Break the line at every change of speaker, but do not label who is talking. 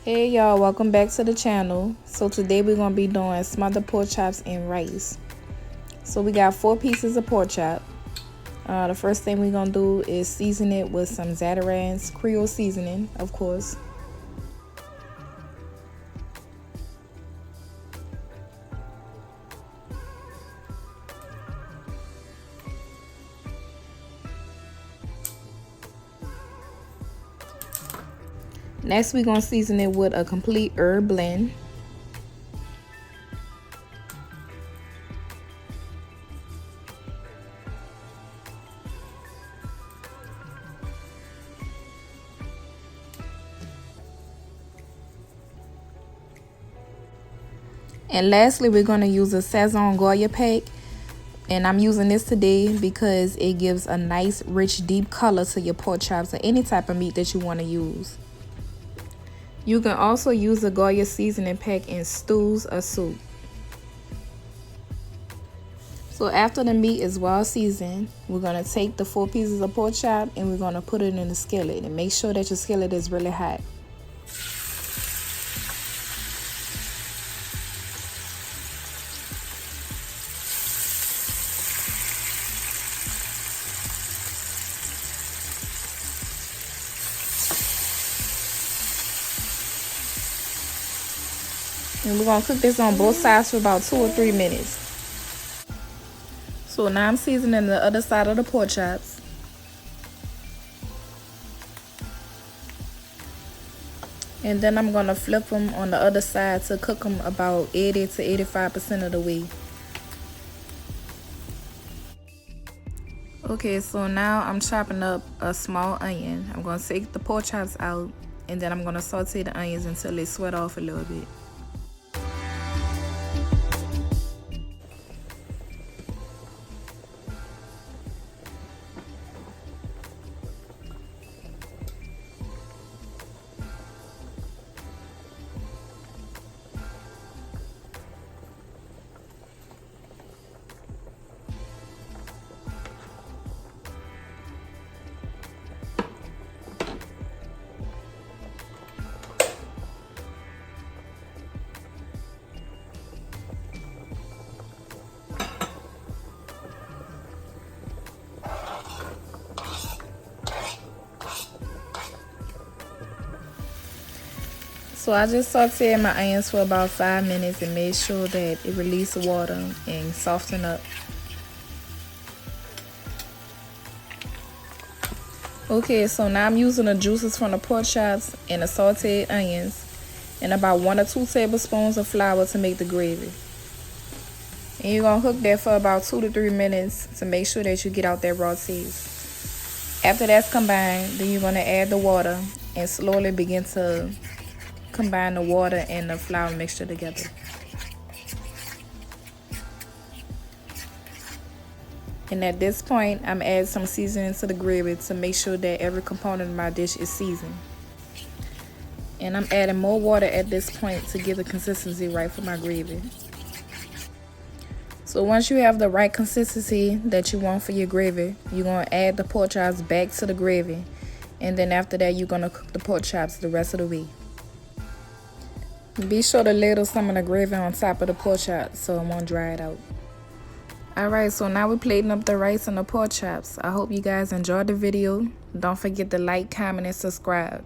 Hey y'all, welcome back to the channel. So today we're going to be doing smothered pork chops and rice. So we got 4 pieces of pork chop. The first thing we're going to do is season it with some Zataran's Creole seasoning, of course. Next we're going to season it with a complete herb blend. And lastly, we're going to use a Sazon Goya pack. And I'm using this today because it gives a nice, rich, deep color to your pork chops or any type of meat that you want to use. You can also use the Goya seasoning pack in stews or soup. So after the meat is well seasoned, we're going to take the 4 pieces of pork chop and we're going to put it in the skillet. And make sure that your skillet is really hot. And we're going to cook this on both sides for about 2 or 3 minutes. So now I'm seasoning the other side of the pork chops. And then I'm going to flip them on the other side to cook them about 80 to 85% of the way. Okay, so now I'm chopping up a small onion. I'm going to take the pork chops out and then I'm going to saute the onions until they sweat off a little bit. So I just sauteed my onions for about 5 minutes and made sure that it released water and softened up. Okay, so now I'm using the juices from the pork chops and the sauteed onions and about 1 or 2 tablespoons of flour to make the gravy. And you're going to cook that for about 2 to 3 minutes to make sure that you get out that raw taste. After that's combined, then you're going to add the water and slowly begin to combine the water and the flour mixture together. And at this point, I'm adding some seasoning to the gravy to make sure that every component of my dish is seasoned. And I'm adding more water at this point to get the consistency right for my gravy. So once you have the right consistency that you want for your gravy, you're going to add the pork chops back to the gravy. And then after that, you're going to cook the pork chops the rest of the way. Be sure to ladle some of the gravy on top of the pork chops so it won't dry it out. Alright, so now we're plating up the rice and the pork chops. I hope you guys enjoyed the video. Don't forget to like, comment, and subscribe.